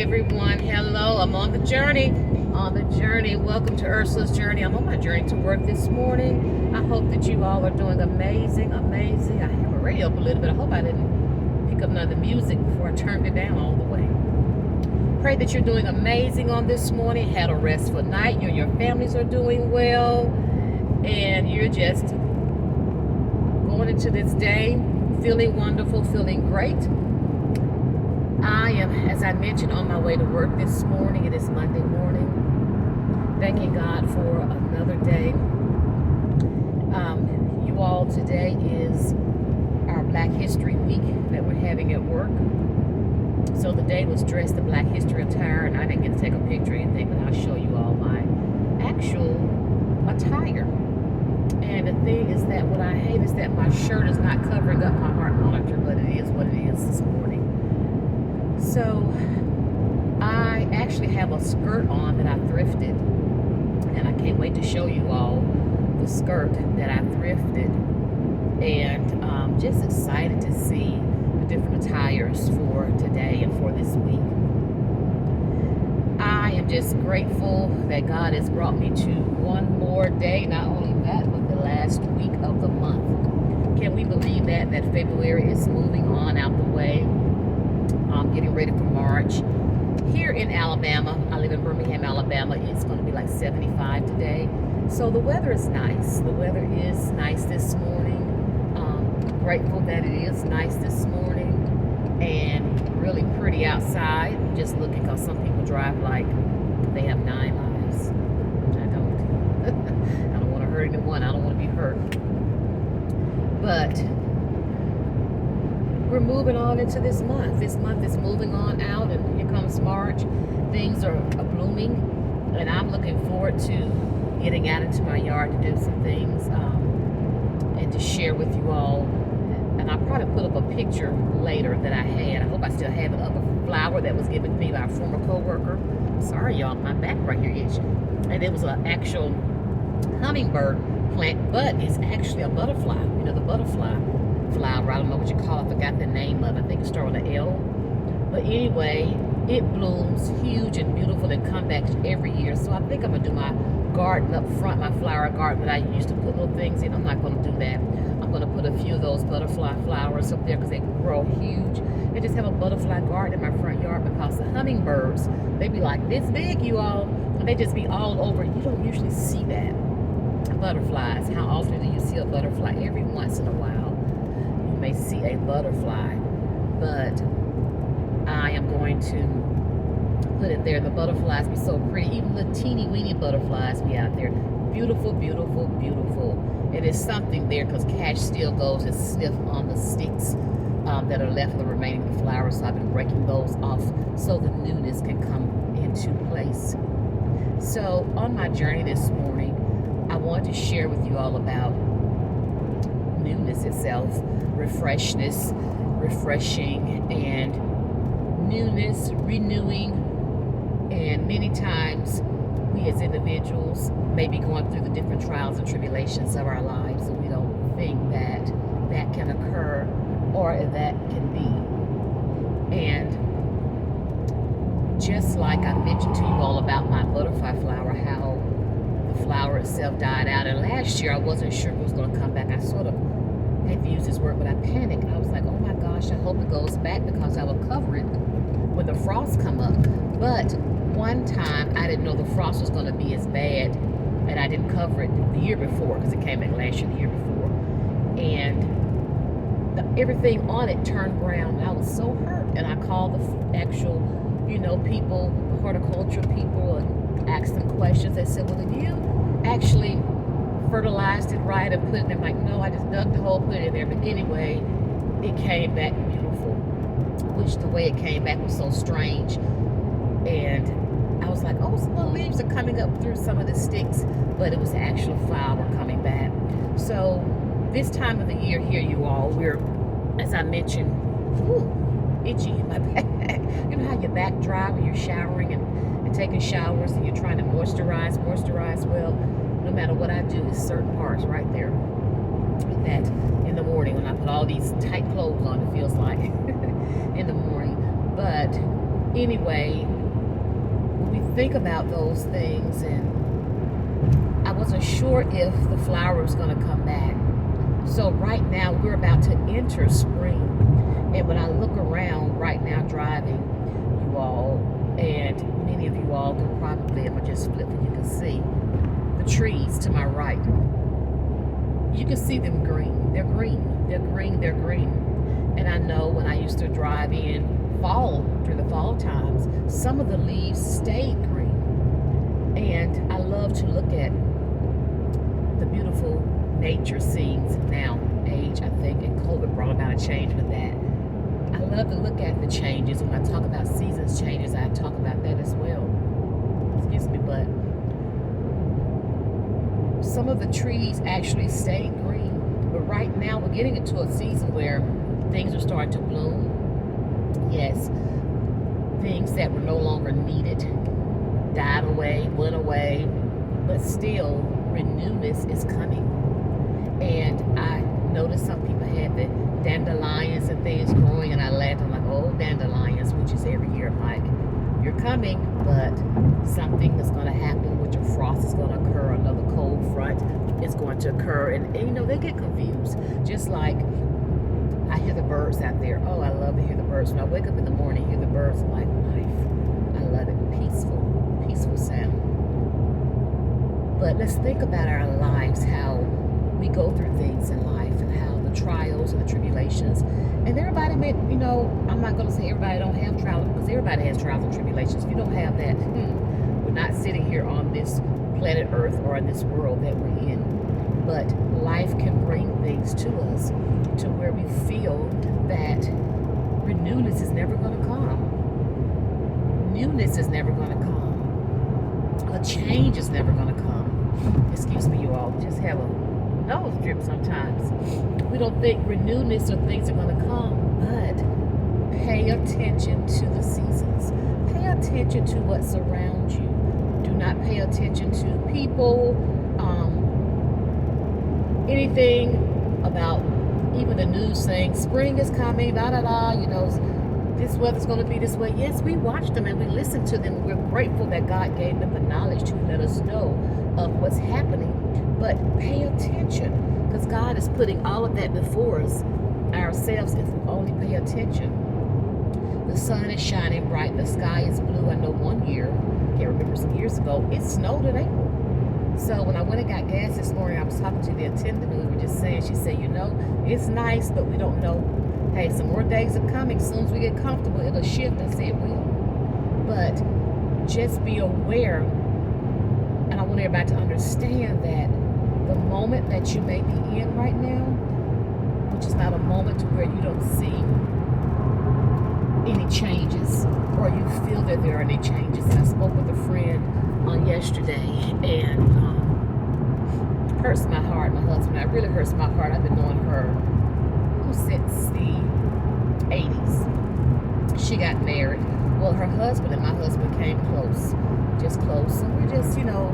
everyone. Hello, I'm on the journey. On the journey. Welcome to Ursula's Journey. I'm on my journey to work this morning. I hope that you all are doing amazing. I have my radio up a little bit. I hope I didn't pick up none of the music before I turned it down all the way. Pray that you're doing amazing on this morning. Had a restful night. You and your families are doing well. And you're just going into this day feeling wonderful, feeling great. I am, as I mentioned, on my way to work this morning. It is Monday morning. Thanking God for another day. You all, today is our Black History Week that we're having at work. So the day was dressed in Black History attire, and I didn't get to take a picture or anything, but I'll show you all my actual attire. And the thing is that what I hate is that my shirt is not covering up my heart monitor, but it is what it is this morning. So I actually have a skirt on that I thrifted, and I can't wait to show you all the skirt that I thrifted, and just excited to see the different attires for today and for this week. I am just grateful that God has brought me to one more day, not only that, but the last week of the month. Can we believe that February is moving on out the way? I'm getting ready for March. Here in Alabama, I live in Birmingham, Alabama, it's going to be like 75 today. So the weather is nice. The weather is nice this morning. Grateful that it is nice this morning and really pretty outside. I'm just looking because some people drive like they have 9 lives. I don't. I don't want to hurt anyone. I don't want to be hurt. But we're moving on into this month. This month is moving on out, and here comes March. Things are blooming, and I'm looking forward to getting out into my yard to do some things and to share with you all. And I'll probably put up a picture later that I had. I hope I still have it, of a flower that was given to me by a former co-worker. Sorry, y'all, my back right here itching. And it was an actual hummingbird plant, but it's actually a butterfly. You know, the butterfly flower. I don't know what you call it. I forgot the name of it. I think it starts with an L. But anyway, it blooms huge and beautiful and comes back every year. So I think I'm going to do my garden up front, my flower garden that I used to put little things in. I'm not going to do that. I'm going to put a few of those butterfly flowers up there because they grow huge. And just have a butterfly garden in my front yard because the hummingbirds, they be like this big, you all. And they just be all over. You don't usually see that. Butterflies. How often do you see a butterfly? Every once in a while you may see a butterfly. But I am going to put it there. The butterflies be so pretty. Even the teeny weeny butterflies be out there. Beautiful, beautiful, beautiful. It is something there because Cash still goes and sniff on the sticks that are left of the remaining flowers. So I've been breaking those off so the newness can come into place. So on my journey this morning, I wanted to share with you all about newness itself, refreshness, refreshing, and newness, renewing. And many times we as individuals may be going through the different trials and tribulations of our lives, and we don't think that that can occur or that can be. And just like I mentioned to you all about my butterfly flower, how the flower itself died out, and last year I wasn't sure if it was going to come back. I sort of hate to use this word, but I panicked. I was like, oh my gosh, I hope it goes back because I will cover it when the frost come up. But one time I didn't know the frost was going to be as bad, and I didn't cover it the year before because it came back last year, the year before, and everything on it turned brown. I was so hurt, and I called the actual, people, horticultural people, and asked them questions. They said, well, did you actually fertilized it right and put it in? I'm like, no, I just dug the hole, put it in there. But anyway, it came back beautiful, which the way it came back was so strange. And I was like, oh, some little leaves are coming up through some of the sticks, but it was the actual flower coming back. So this time of the year here, you all, we're, as I mentioned, itchy in my back. You know how your back dry when you're showering and taking showers and you're trying to moisturize? Well, no matter what I do, it's certain parts right there that in the morning when I put all these tight clothes on, it feels like in the morning. But anyway, we think about those things, and I wasn't sure if the flower was going to come back. So right now we're about to enter spring, and when I look around right now driving, you all, and many of you all can probably, I'm gonna just flip and you can see the trees to my right. You can see them green. They're green. They're green. They're green. And I know when I used to drive in fall, during the fall times, some of the leaves stayed green. And I love to look at the beautiful nature scenes now. Age, I think, and COVID brought about a change with that. I love to look at the changes. When I talk about seasons changes, I talk about that as well. Excuse me, but some of the trees actually stay green. But right now we're getting into a season where things are starting to bloom. Yes, things that were no longer needed died away, went away, but still renewness is coming. And I noticed some people had the dandelions and things growing, and I laughed. I'm like, oh, dandelions, which is every year. I'm like, you're coming, but something is going to happen, which a frost is going to occur, another cold front is going to occur, and you know, they get confused. Just like I hear the birds out there. Oh, I love to hear the birds. When I wake up in the morning, hear the birds, I'm like, life. I love it. Peaceful sound. But let's think about our lives, how we go through things in life, and how the trials and the tribulations. And everybody may, you know, I'm not going to say everybody don't have trials, because everybody has trials and tribulations. If you don't have that, we're not sitting here on this planet Earth or in this world that we're in. But life can bring things to us to where we feel that renewness is never going to come. Newness is never going to come. A change is never going to come. Excuse me, you all. Just have a nose drip sometimes. We don't think renewness or things are going to come, but pay attention to the seasons. Pay attention to what surrounds you. Do not pay attention to people, anything about even the news saying spring is coming, you know, this weather's going to be this way. Yes, we watch them and we listen to them. We're grateful that God gave them the knowledge to let us know of what's happening. But pay attention, because God is putting all of that before us, ourselves, if we only pay attention. The sun is shining bright. The sky is blue. I know one year, can't remember, some years ago, it snowed in April. So when I went and got gas this morning, I was talking to the attendant, and we were just saying, she said, you know, it's nice, but we don't know. Hey, some more days are coming. As soon as we get comfortable, it'll shift. I said it will. But just be aware, and I want everybody to understand that the moment that you may be in right now, which is not a moment to where you don't see any changes, or you feel that there are any changes. And I spoke with a friend on yesterday, and hurts my heart. My husband, it really hurts my heart. I've been knowing her since the 80s. She got married. Well, her husband and my husband came close, just close, and we're just, you know,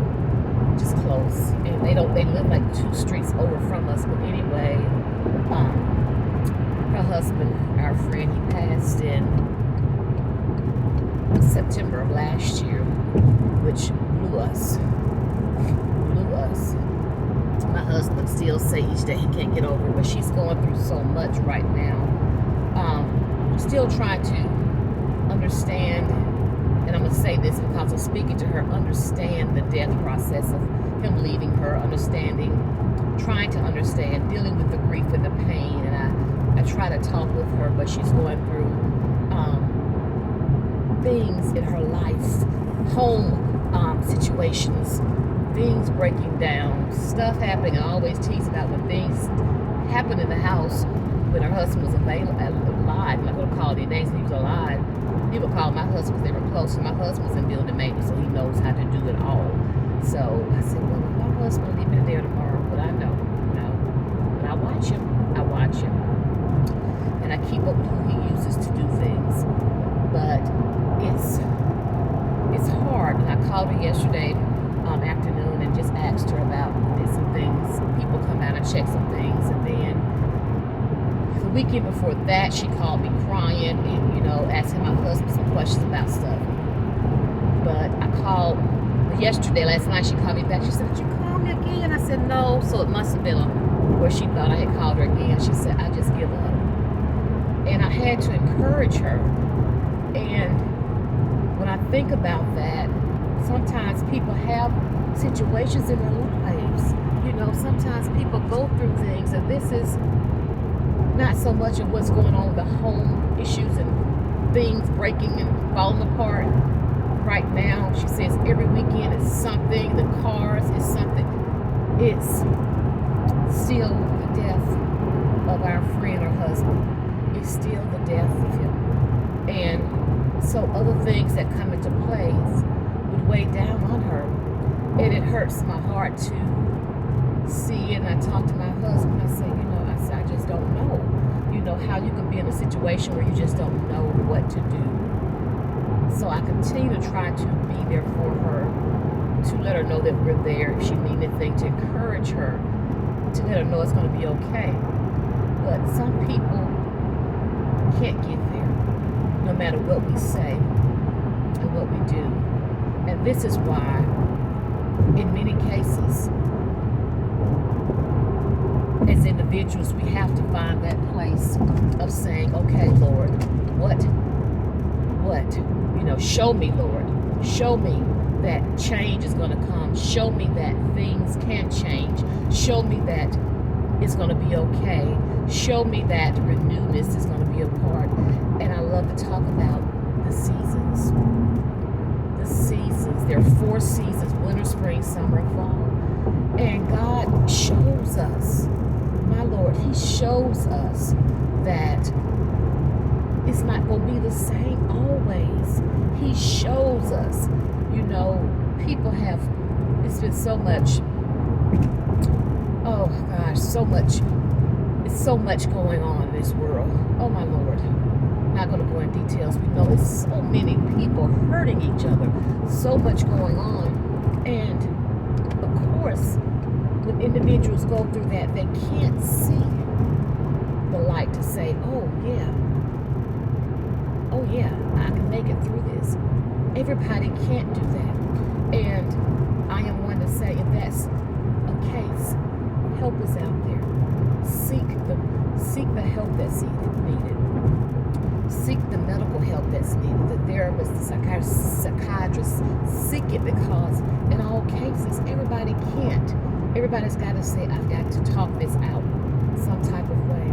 just close. And they live like 2 streets over from us. But anyway, her husband, our friend, he passed in September of last year, which blew us. My husband still say each day he can't get over it, but she's going through so much right now. Still trying to understand, and I'm going to say this because I'm speaking to her, understand the death process of him leaving her, trying to understand, dealing with the grief and the pain. And I try to talk with her, but she's going through things in her life, home situations, things breaking down, stuff happening. I always tease about when things happen in the house when her husband was alive. I'm not going to call any names, he was alive. He would call my husband, they were close, and my husband was in building maintenance, so he knows how to do it all. So I said, well, my husband will get me there tomorrow, but I know. But I watch him. And I keep up with who he uses to do things. But it's hard. And I called her yesterday afternoon and just asked her about some things. People come out and check some things, and then the weekend before that, she called me crying and, you know, asking my husband some questions about stuff. But I called last night. She called me back. She said, "Did you call me again?" I said, "No." So it must have been where she thought I had called her again. She said, "I just give up." And I had to encourage her. And when I think about that, sometimes people have situations in their lives. You know, sometimes people go through things, and this is not so much of what's going on with the home issues and things breaking and falling apart right now. She says every weekend is something, the cars is something. It's still the death of our friend or husband. It's still the death of him. And so other things that come into play would weigh down on her. And it hurts my heart to see it. And I talk to my husband. I say, I just don't know. You know, how you can be in a situation where you just don't know what to do. So I continue to try to be there for her, to let her know that we're there. If she needs anything, to encourage her, to let her know it's going to be okay. But some people can't get there, no matter what we say and what we do. And this is why, in many cases, as individuals, we have to find that place of saying, okay, Lord, what? Show me, Lord. Show me that change is going to come. Show me that things can change. Show me that it's going to be okay. Show me that renewness is going to be a part. And I love to talk about the seasons. The seasons. There are 4 seasons: winter, spring, summer, and fall. And God shows us, my Lord, He shows us that it's not going to be the same always. He shows us, people have, it's been so much, oh gosh, it's so much going on in this world. Oh my Lord. I'm not going to go in details. We know there's so many people hurting each other. So much going on. And of course, when individuals go through that, they can't see the light to say, oh yeah, I can make it through this. Everybody can't do that. And I am one to say, if that's a case, help is out there. Seek the help that's needed. Seek the medical help that's needed. The therapist, the psychiatrist, seek it, because in all cases, everybody can't. Everybody's got to say, I've got to talk this out some type of way.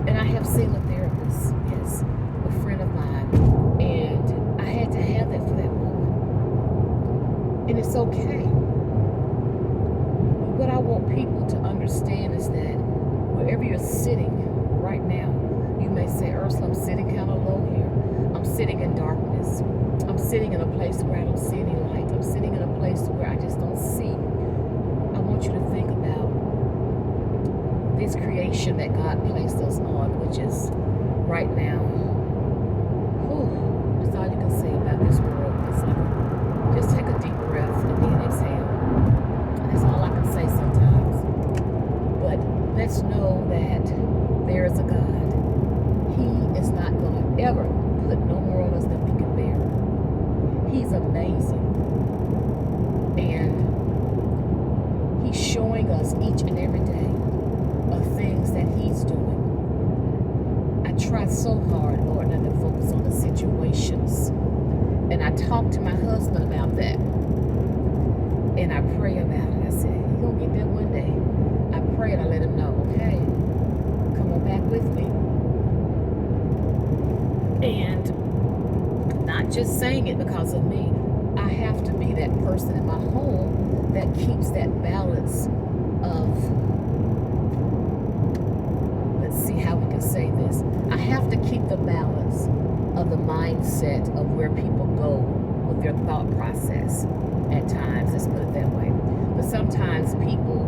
And I have seen a therapist, yes, a friend of mine, and I had to have that for that moment. And it's okay. What I want people to understand is that wherever you're sitting right now, you may say, Ursula, I'm sitting kind of low here. I'm sitting in darkness. I'm sitting in a place where I don't see any light. I'm sitting in a place where I just don't see. I want you to think about this creation that God placed us on, which is right now. That's all you can say about this world. It's like, just take a deep breath and then exhale. And that's all I can say sometimes. But let's know that there is a God. He is not going to ever put no more on us than we can bear. He's amazing. And He's showing us each and every day of things that He's doing. I try so hard, Lord, not to focus on the situations. And I talk to my husband about that. And I pray about it. I said, you're going to get there one day. I pray and I let him know, okay, come on back with me. And not just saying it because of me. I have to be that person in my home that keeps that balance of, let's see how we can say this. I have to keep the balance of the mindset of where people go with their thought process at times. Let's put it that way. But sometimes people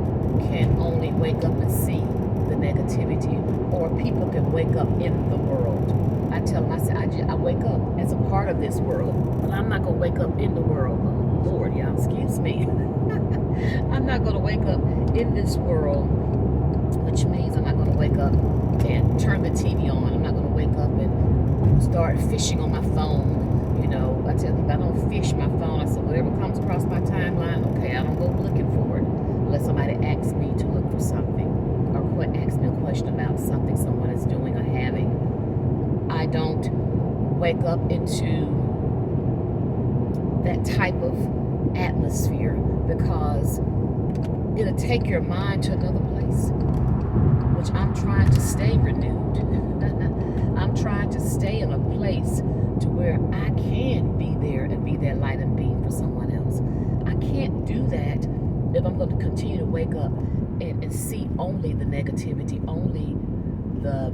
can only wake up and see the negativity, or people can wake up in the world. I tell them, I say, I wake up as a part of this world, but I'm not going to wake up in the world. Oh, Lord, y'all, excuse me. I'm not going to wake up in this world, which means I'm not going to wake up and turn the TV on. I'm not going to wake up and start fishing on my phone, I tell people I don't fish my phone. I said whatever comes across my timeline, okay, I don't go looking for it unless somebody asks me to look for something or asks me a question about something someone is doing or having. I don't wake up into that type of atmosphere because it'll take your mind to another place, which I'm trying to stay renewed. I'm trying to stay in a place to where I can be there and be that light and beam for someone else. I can't do that if I'm going to continue to wake up and see only the negativity, only the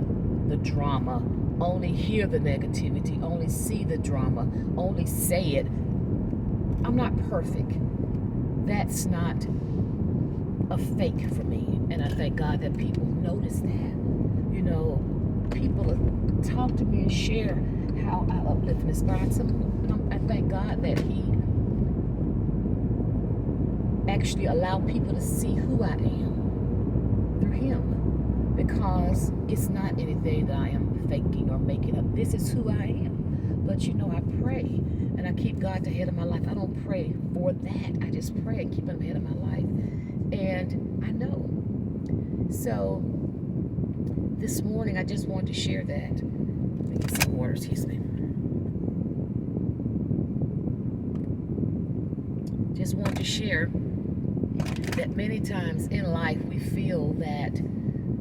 drama, only hear the negativity, only see the drama, only say it. I'm not perfect. That's not a fake for me. And I thank God that people notice that. People talk to me and share how I uplift and inspire someone. I thank God that He actually allowed people to see who I am through Him, because it's not anything that I am faking or making up. This is who I am. But I pray and I keep God the head of my life. I don't pray for that. I just pray and keep Him the head of my life. And I know. So this morning I just wanted to share that. Let me get some water, excuse me. Just want to share that many times in life we feel that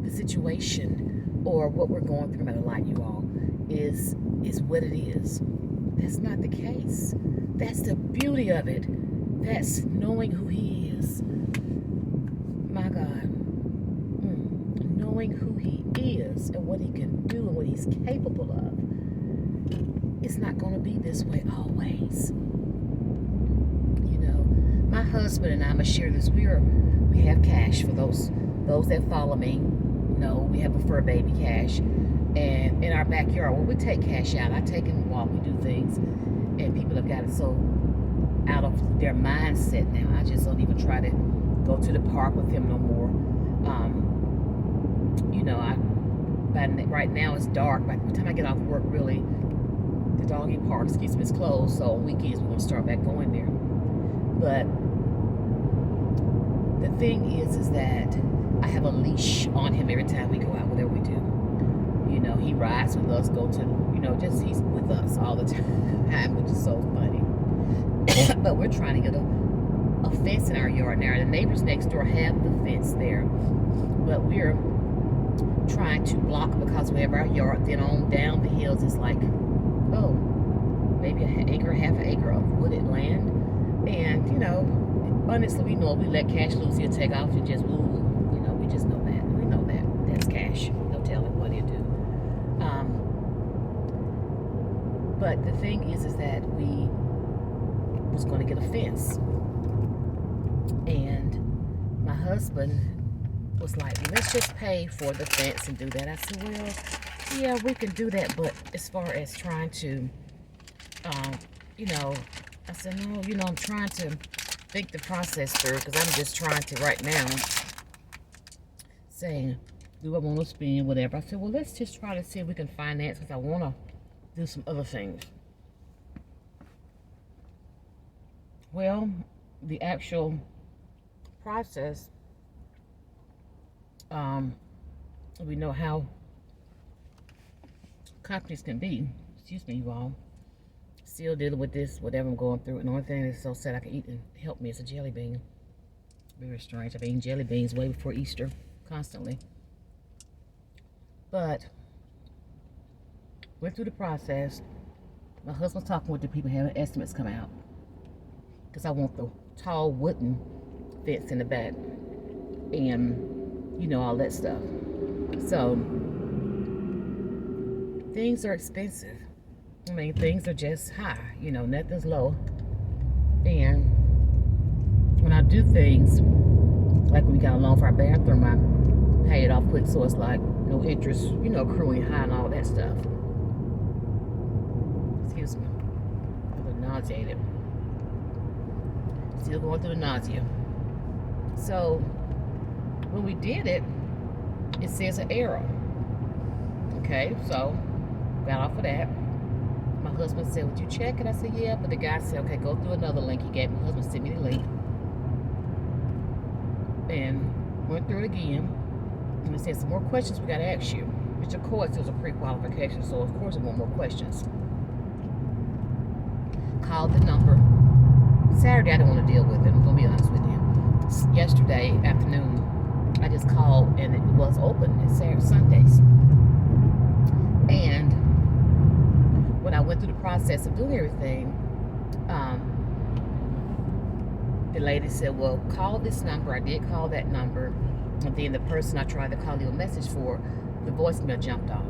the situation or what we're going through, no matter what, you all, is what it is. That's not the case. That's the beauty of it. That's knowing who He is. My God. Knowing who He is and what He can do and what He's capable of. It's not going to be this way always. My husband and I, I'm going to share this. We have cash. For those that follow me, we have a fur baby cash. And in our backyard, when we take cash out, I take him while we do things. And people have got it so out of their mindset now. I just don't even try to go to the park with him no more. Right now it's dark. By the time I get off work, really, the doggy park, is closed. So on weekends we're going to start back going there. But the thing is that I have a leash on him every time we go out, whatever we do. He rides with us, he's with us all the time, which is so funny. But we're trying to get a fence in our yard now. The neighbors next door have the fence there, but we're trying to block because we have our yard. Then on down the hills, it's like, maybe an acre, half an acre of wooded land. And, honestly, we know if we let Cash loose, he'll take off and just, we just know that. We know that. That's Cash. No telling what he'll do. But the thing is that we was going to get a fence. And my husband was like, let's just pay for the fence and do that. I said, well, yeah, we can do that. But as far as trying to, I said, no, I'm trying to think the process through, because I'm just trying to right now say, do I want to spend whatever? I said, well, let's just try to see if we can finance, because I want to do some other things. Well, the actual process, we know how companies can be. Excuse me, you all. Still dealing with this, whatever I'm going through. And the only thing that's so sad I can eat and help me is a jelly bean. Very strange. I've been eating jelly beans way before Easter, constantly. But went through the process. My husband's talking with the people having estimates come out, because I want the tall wooden fence in the back and all that stuff. So things are expensive. I mean, things are just high, nothing's low. And when I do things, like when we got a loan for our bathroom, I pay it off quick, so it's like no interest, accruing high and all that stuff. Excuse me. I'm a little nauseated. Still going through the nausea. So when we did it, it says an error. Okay, so got off of that. My husband said, would you check it? I said, yeah. But the guy said, okay, go through another link. He gave my husband, sent me the link. And went through it again. And it said, some more questions we got to ask you. Which, of course, it was a pre-qualification. So, of course, there were more questions. Called the number. Saturday, I didn't want to deal with it. I'm going to be honest with you. Yesterday afternoon, I just called, and it was open. It's Sundays. And when I went through the process of doing everything, the lady said, well, call this number. I did call that number. And then the person I tried to call you a message for, the voicemail jumped off.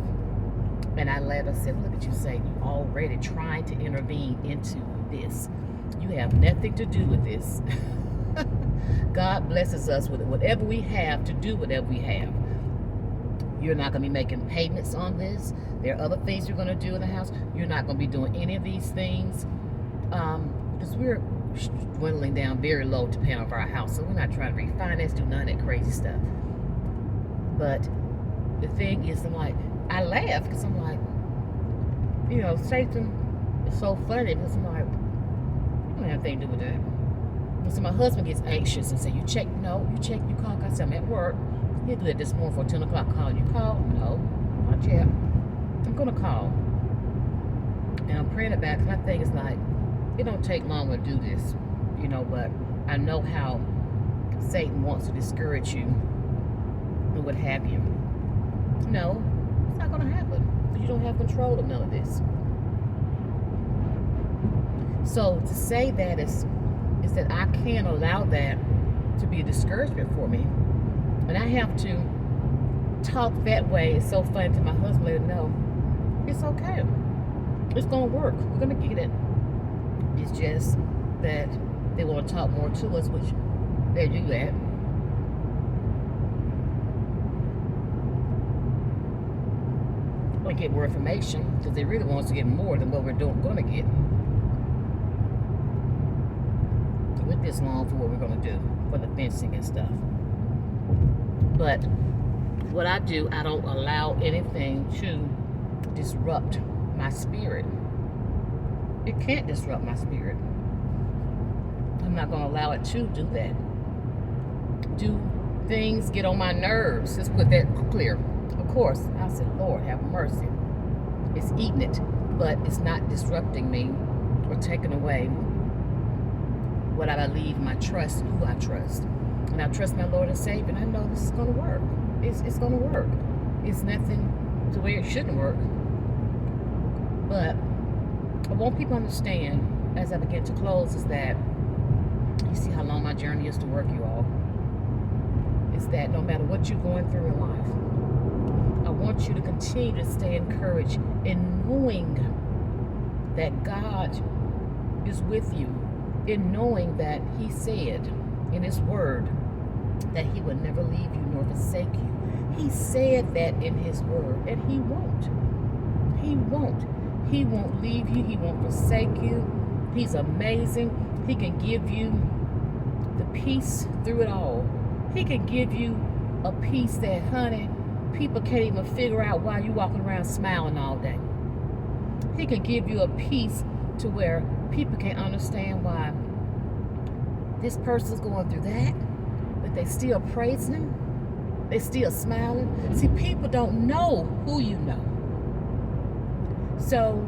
And I let her say, look at you saying you already trying to intervene into this. You have nothing to do with this. God blesses us with whatever we have to do whatever we have. You're not going to be making payments on this. There are other things you're going to do in the house. You're not going to be doing any of these things. Because we're dwindling down very low to pay off our house. So we're not trying to refinance, do none of that crazy stuff. But the thing is, I laugh because I'm like, Satan is so funny because I'm like, I don't have anything to do with that. And so my husband gets anxious and say, you call. I said, I'm at work. He'll do that this morning for 10 o'clock call. You call? No, not yet. I'm going to call. And I'm praying about it because my thing is like, it don't take long to do this, but I know how Satan wants to discourage you and what have you. No, it's not going to happen because you don't have control of none of this. So to say that is that I can't allow that to be a discouragement for me. And I have to talk that way. It's so funny to my husband, let him know, it's okay. It's going to work. We're going to get it. It's just that they want to talk more to us, which they do that. Want to get more information because they really want us to get more than what we're going to get. With this long for what we're going to do for the fencing and stuff. But what I do, I don't allow anything to disrupt my spirit. It can't disrupt my spirit. I'm not going to allow it to do that. Do things get on my nerves? Let's put that clear. Of course, I said, Lord, have mercy. It's eating it, but it's not disrupting me or taking away what I believe, my trust, who I trust. And I trust my Lord and Savior, and I know this is going to work. It's going to work. It's nothing the way it shouldn't work. But I want people to understand, as I begin to close, is that you see how long my journey is to work, you all. Is that no matter what you're going through in life, I want you to continue to stay encouraged in knowing that God is with you, in knowing that He said in His Word that He would never leave you nor forsake you. He said that in His Word, and He won't. He won't. He won't leave you. He won't forsake you. He's amazing. He can give you the peace through it all. He can give you a peace that, honey, people can't even figure out why you're walking around smiling all day. He can give you a peace to where people can't understand why this person's going through that, but they still praising Him. They still smiling. See, people don't know who you know. So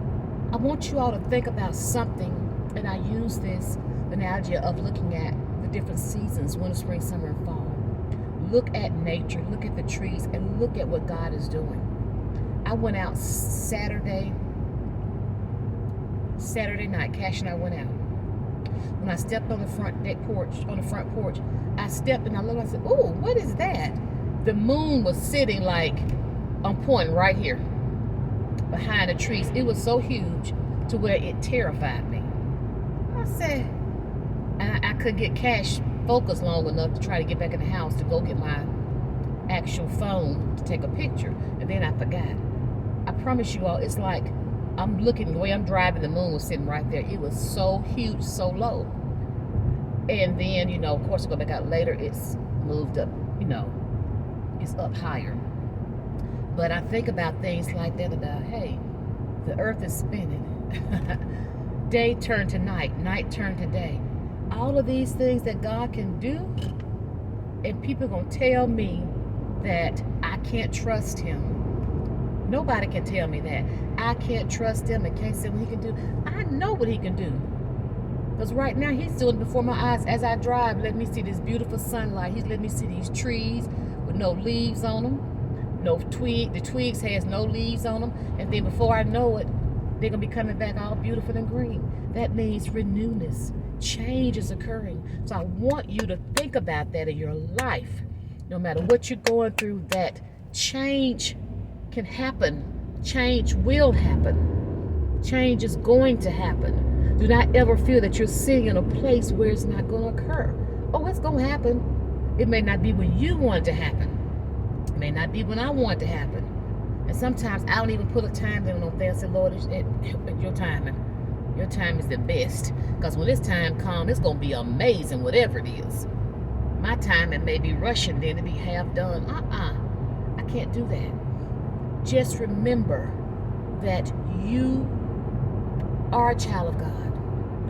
I want you all to think about something, and I use this analogy of looking at the different seasons, winter, spring, summer, and fall. Look at nature, look at the trees, and look at what God is doing. I went out Saturday night. Cash and I went out. When I stepped on the front porch, I stepped and I looked. I said, "Ooh, what is that?" The moon was sitting like on point right here behind the trees. It was so huge to where it terrified me. I said, and I couldn't get Cash focused long enough to try to get back in the house to go get my actual phone to take a picture, and then I forgot. I promise you all, it's like I'm looking, the way I'm driving, the moon was sitting right there. It was so huge, so low. And then, of course, I go back out later, it's moved up, it's up higher. But I think about things like that, about, hey, the earth is spinning. Day turned to night, night turned to day. All of these things that God can do, and people are going to tell me that I can't trust him. Nobody can tell me that. I can't trust him and can't say what he can do. I know what he can do. Because right now he's doing it before my eyes as I drive. Let me see this beautiful sunlight. He's letting me see these trees with no leaves on them. No twig. The twigs has no leaves on them. And then before I know it, they're going to be coming back all beautiful and green. That means renewness. Change is occurring. So I want you to think about that in your life. No matter what you're going through, that change can happen. Change will happen. Change is going to happen. Do not ever feel that you're sitting in a place where it's not going to occur. Oh, it's going to happen. It may not be when you want it to happen. It may not be when I want it to happen. And sometimes I don't even put a time limit on there. I say, Lord, it's your timing. Your time is the best. Because when this time comes, it's going to be amazing, whatever it is. My time, it may be rushing, then to be half done. I can't do that. Just remember that you are a child of God.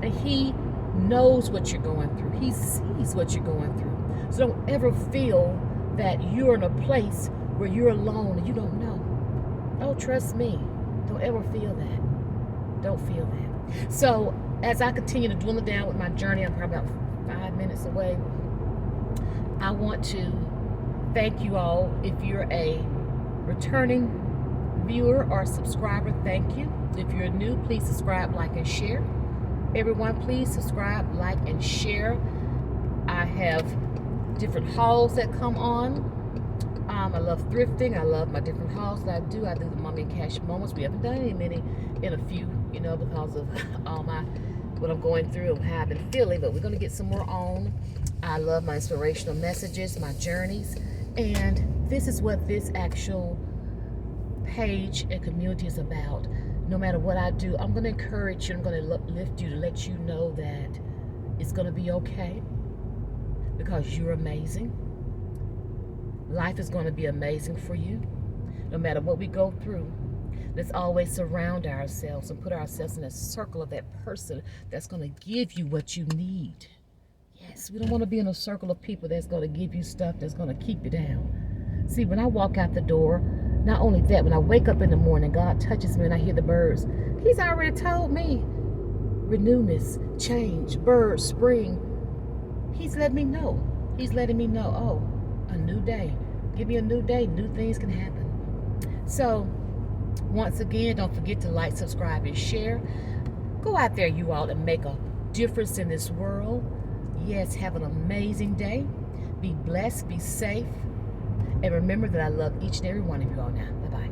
And he knows what you're going through. He sees what you're going through. So don't ever feel that you're in a place where you're alone and you don't know. Oh, trust me. Don't ever feel that. Don't feel that. So as I continue to dwindle down with my journey, I'm probably about 5 minutes away. I want to thank you all. If you're a returning viewer or subscriber, thank you. If you're new, please subscribe, like, and share. Everyone, please subscribe, like, and share. I have different hauls that come on. I love thrifting. I love my different hauls that I do. I do the Mommy and Cash moments. We haven't done any many in a few, because of all what I'm going through and how I've been feeling. But we're going to get some more on. I love my inspirational messages, my journeys, and this is what this actual page and community is about. No matter what I do, I'm going to encourage you. I'm going to lift you to let you know that it's going to be okay because you're amazing. Life is going to be amazing for you. No matter what we go through, let's always surround ourselves and put ourselves in a circle of that person that's going to give you what you need. Yes, we don't want to be in a circle of people that's going to give you stuff that's going to keep you down. See, when I walk out the door, not only that, when I wake up in the morning, God touches me and I hear the birds. He's already told me renewness, change, birds, spring. He's letting me know. He's letting me know, oh, a new day. Give me a new day. New things can happen. So, once again, don't forget to like, subscribe, and share. Go out there, you all, and make a difference in this world. Yes, have an amazing day. Be blessed, be safe. And remember that I love each and every one of you all now. Bye-bye.